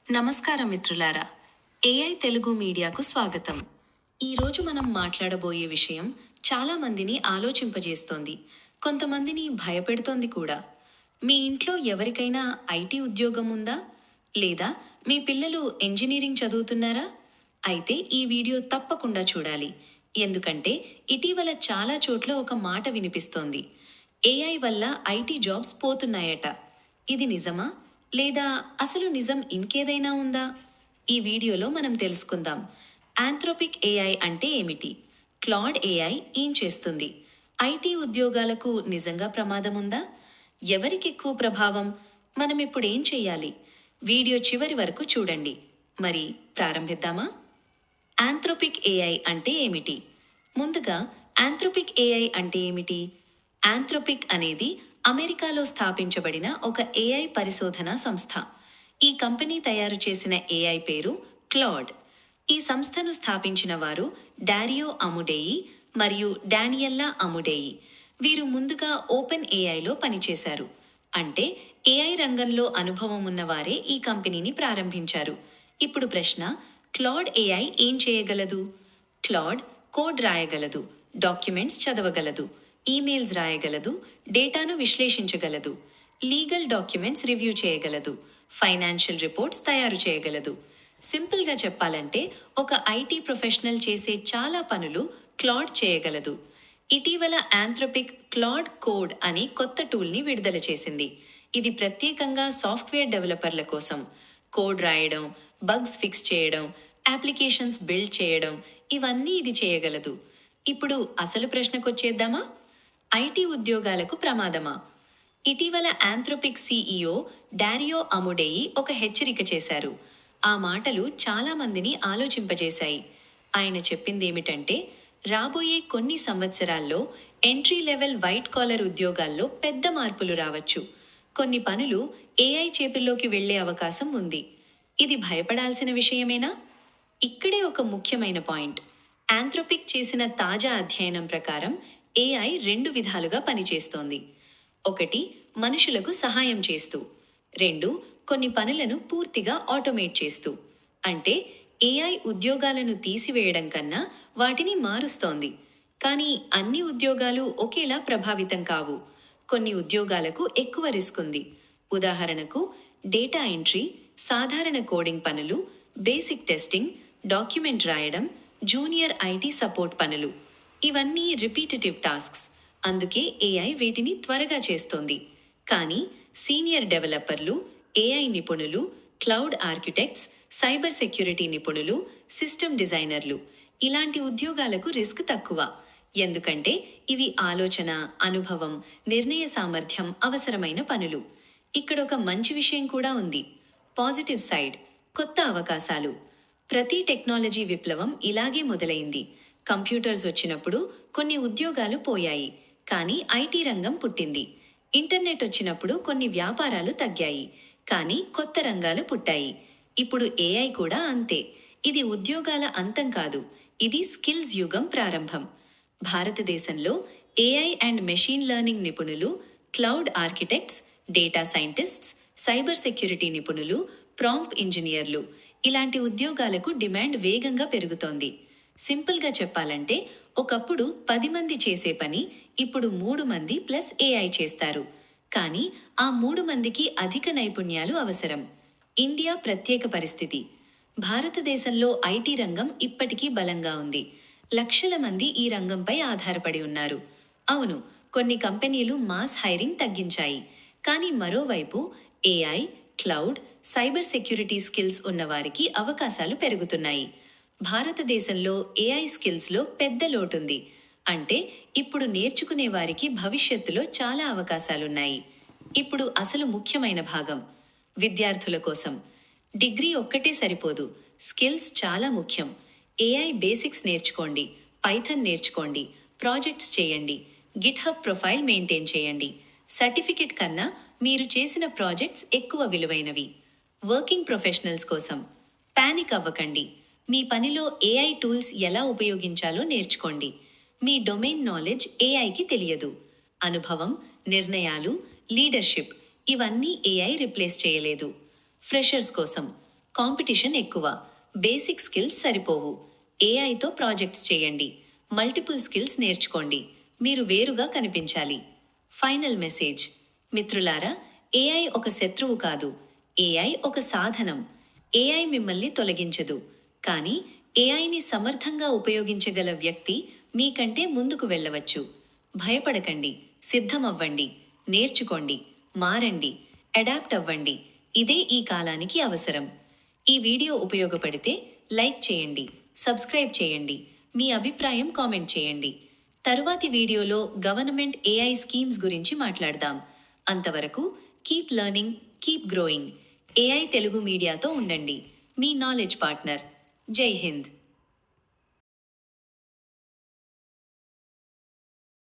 నమస్కారం మిత్రులారా, ఏఐ తెలుగు మీడియాకు స్వాగతం. ఈరోజు మనం మాట్లాడబోయే విషయం చాలా మందిని ఆలోచింపజేస్తోంది, కొంతమందిని భయపెడుతోంది కూడా. మీ ఇంట్లో ఎవరికైనా ఐటీ ఉద్యోగం ఉందా? లేదా మీ పిల్లలు ఇంజనీరింగ్ చదువుతున్నారా? అయితే ఈ వీడియో తప్పకుండా చూడాలి, ఎందుకంటే ఇటీవల చాలా చోట్ల ఒక మాట వినిపిస్తోంది: ఏఐ వల్ల ఐటీ జాబ్స్ పోతున్నాయట. ఇది నిజమా, లేదా అసలు నిజం ఇంకేదైనా ఉందా? ఈ వీడియోలో మనం తెలుసుకుందాం. ఆంథ్రోపిక్ ఏఐ అంటే ఏమిటి? క్లాడ్ ఏఐ ఏం చేస్తుంది? ఐటీ ఉద్యోగాలకు నిజంగా ప్రమాదం ఉందా? ఎవరికి ఎక్కువ ప్రభావం? మనం ఇప్పుడు ఏం చెయ్యాలి? వీడియో చివరి వరకు చూడండి. మరి ప్రారంభిద్దామా? ఆంథ్రోపిక్ ఏఐ అంటే ఏమిటి? ముందుగా ఆంథ్రోపిక్ ఏఐ అంటే ఏమిటి? ఆంథ్రోపిక్ అనేది అమెరికాలో స్థాపించబడిన ఒక ఏఐ పరిశోధనా సంస్థ. ఈ కంపెనీ తయారు చేసిన ఏఐ పేరు క్లాడ్. ఈ సంస్థను స్థాపించిన వారు డారియో అముడేయి మరియు డానియల్లా అముడేయి. వీరు ముందుగా ఓపెన్ ఏఐలో పనిచేశారు. అంటే ఏఐ రంగంలో అనుభవం ఉన్నవారే ఈ కంపెనీని ప్రారంభించారు. ఇప్పుడు ప్రశ్న: క్లాడ్ ఏఐ ఏం చేయగలదు? క్లాడ్ కోడ్ రాయగలదు, డాక్యుమెంట్స్ చదవగలదు, ఈమెయిల్స్ రాయగలదు, డేటాను విశ్లేషించగలదు, లీగల్ డాక్యుమెంట్స్ రివ్యూ చేయగలదు, ఫైనాన్షియల్ రిపోర్ట్స్ తయారు చేయగలదు. సింపుల్గా చెప్పాలంటే ఒక ఐటీ ప్రొఫెషనల్ చేసే చాలా పనులు క్లాడ్ చేయగలదు. ఇటీవల ఆంథ్రోపిక్ క్లాడ్ కోడ్ అని కొత్త టూల్ని విడుదల చేసింది. ఇది ప్రత్యేకంగా సాఫ్ట్వేర్ డెవలపర్ల కోసం. కోడ్ రాయడం, బగ్స్ ఫిక్స్ చేయడం, అప్లికేషన్స్ బిల్డ్ చేయడం, ఇవన్నీ ఇది చేయగలదు. ఇప్పుడు అసలు ప్రశ్నకొచ్చేద్దామా? ఐటీ ఉద్యోగాలకు ప్రమాదమా? ఇటీవల ఆంథ్రోపిక్ సీఈఓ డారియో అముడేయి ఒక హెచ్చరిక చేశారు. ఆ మాటలు చాలా మందిని ఆలోచింపజేశాయి. ఆయన చెప్పిందేమిటంటే, రాబోయే కొన్ని సంవత్సరాల్లో ఎంట్రీ లెవెల్ వైట్ కాలర్ ఉద్యోగాల్లో పెద్ద మార్పులు రావచ్చు. కొన్ని పనులు ఏఐ చేతుల్లోకి వెళ్లే అవకాశం ఉంది. ఇది భయపడాల్సిన విషయమేనా? ఇక్కడే ఒక ముఖ్యమైన పాయింట్. ఆంథ్రోపిక్ చేసిన తాజా అధ్యయనం ప్రకారం ఏఐ రెండు విధాలుగా పనిచేస్తోంది. ఒకటి, మనుషులకు సహాయం చేస్తూ. రెండు, కొన్ని పనులను పూర్తిగా ఆటోమేట్ చేస్తూ. అంటే ఏఐ ఉద్యోగాలను తీసివేయడం కన్నా వాటిని మారుస్తోంది. కానీ అన్ని ఉద్యోగాలు ఒకేలా ప్రభావితం కావు. కొన్ని ఉద్యోగాలకు ఎక్కువ రిస్క్ ఉంది. ఉదాహరణకు డేటా ఎంట్రీ, సాధారణ కోడింగ్ పనులు, బేసిక్ టెస్టింగ్, డాక్యుమెంట్ రాయడం, జూనియర్ ఐటీ సపోర్ట్ పనులు. ఇవన్నీ రిపీటేటివ్ టాస్క్స్. అందుకే ఏఐ వీటిని త్వరగా చేస్తోంది. కానీ సీనియర్ డెవలపర్లు, ఏఐ నిపుణులు, క్లౌడ్ ఆర్కిటెక్ట్స్, సైబర్ సెక్యూరిటీ నిపుణులు, సిస్టమ్ డిజైనర్లు, ఇలాంటి ఉద్యోగాలకు రిస్క్ తక్కువ. ఎందుకంటే ఇవి ఆలోచన, అనుభవం, నిర్ణయ సామర్థ్యం అవసరమైన పనులు. ఇక్కడొక మంచి విషయం కూడా ఉంది. పాజిటివ్ సైడ్: కొత్త అవకాశాలు. ప్రతి టెక్నాలజీ విప్లవం ఇలాగే మొదలైంది. కంప్యూటర్స్ వచ్చినప్పుడు కొన్ని ఉద్యోగాలు పోయాయి, కానీ ఐటీ రంగం పుట్టింది. ఇంటర్నెట్ వచ్చినప్పుడు కొన్ని వ్యాపారాలు తగ్గాయి, కానీ కొత్త రంగాలు పుట్టాయి. ఇప్పుడు ఏఐ కూడా అంతే. ఇది ఉద్యోగాల అంతం కాదు, ఇది స్కిల్స్ యుగం ప్రారంభం. భారతదేశంలో ఏఐ అండ్ మెషీన్ లెర్నింగ్ నిపుణులు, cloud architects, data scientists, cyber security నిపుణులు, ప్రాంప్ట్ ఇంజనీర్లు, ఇలాంటి ఉద్యోగాలకు డిమాండ్ వేగంగా పెరుగుతోంది. సింపుల్గా చెప్పాలంటే ఒకప్పుడు 10 మంది చేసే పని ఇప్పుడు 3 మంది ప్లస్ ఏఐ చేస్తారు. కానీ ఆ 3 మందికి అధిక నైపుణ్యాలు అవసరం. ఇండియా ప్రత్యేక పరిస్థితి. భారతదేశంలో ఐటీ రంగం ఇప్పటికీ బలంగా ఉంది. లక్షల మంది ఈ రంగంపై ఆధారపడి ఉన్నారు. అవును, కొన్ని కంపెనీలు మాస్ హైరింగ్ తగ్గించాయి. కానీ మరోవైపు AI, cloud, cyber security skills ఉన్నవారికి అవకాశాలు పెరుగుతున్నాయి. భారతదేశంలో ఏఐ స్కిల్స్లో పెద్ద లోటుంది. అంటే ఇప్పుడు నేర్చుకునే వారికి భవిష్యత్తులో చాలా అవకాశాలున్నాయి. ఇప్పుడు అసలు ముఖ్యమైన భాగం: విద్యార్థుల కోసం. డిగ్రీ ఒక్కటే సరిపోదు, స్కిల్స్ చాలా ముఖ్యం. ఏఐ బేసిక్స్ నేర్చుకోండి, పైథాన్ నేర్చుకోండి, ప్రాజెక్ట్స్ చేయండి, గిట్హబ్ ప్రొఫైల్ మెయింటైన్ చేయండి. సర్టిఫికెట్ కన్నా మీరు చేసిన ప్రాజెక్ట్స్ ఎక్కువ విలువైనవి. వర్కింగ్ ప్రొఫెషనల్స్ కోసం. పానిక్ అవ్వకండి. మీ పనిలో ఏఐ టూల్స్ ఎలా ఉపయోగించాలో నేర్చుకోండి. మీ డొమైన్ నాలెడ్జ్ ఏఐకి తెలియదు. అనుభవం, నిర్ణయాలు, లీడర్షిప్, ఇవన్నీ ఏఐ రిప్లేస్ చేయలేదు. ఫ్రెషర్స్ కోసం. కాంపిటీషన్ ఎక్కువ, బేసిక్ స్కిల్స్ సరిపోవు. ఏఐతో ప్రాజెక్ట్స్ చేయండి, మల్టిపుల్ స్కిల్స్ నేర్చుకోండి. మీరు వేరుగా కనిపించాలి. Final message. మిత్రులారా, ఏఐ ఒక శత్రువు కాదు. ఏఐ ఒక సాధనం. ఏఐ మిమ్మల్ని తొలగించదు. కానీ ఏఐని సమర్థంగా ఉపయోగించగల వ్యక్తి మీకంటే ముందుకు వెళ్ళవచ్చు. భయపడకండి, సిద్ధమవ్వండి, నేర్చుకోండి, మారండి, అడాప్ట్ అవ్వండి. ఇదే ఈ కాలానికి అవసరం. ఈ వీడియో ఉపయోగపడితే లైక్ చేయండి, సబ్స్క్రైబ్ చేయండి, మీ అభిప్రాయం కామెంట్ చేయండి. తరువాతి వీడియోలో గవర్నమెంట్ ఏఐ స్కీమ్స్ గురించి మాట్లాడదాం. అంతవరకు keep learning, keep growing. AI Telugu మీడియాతో ఉండండి. మీ నాలెడ్జ్ పార్ట్నర్. జై హింద్.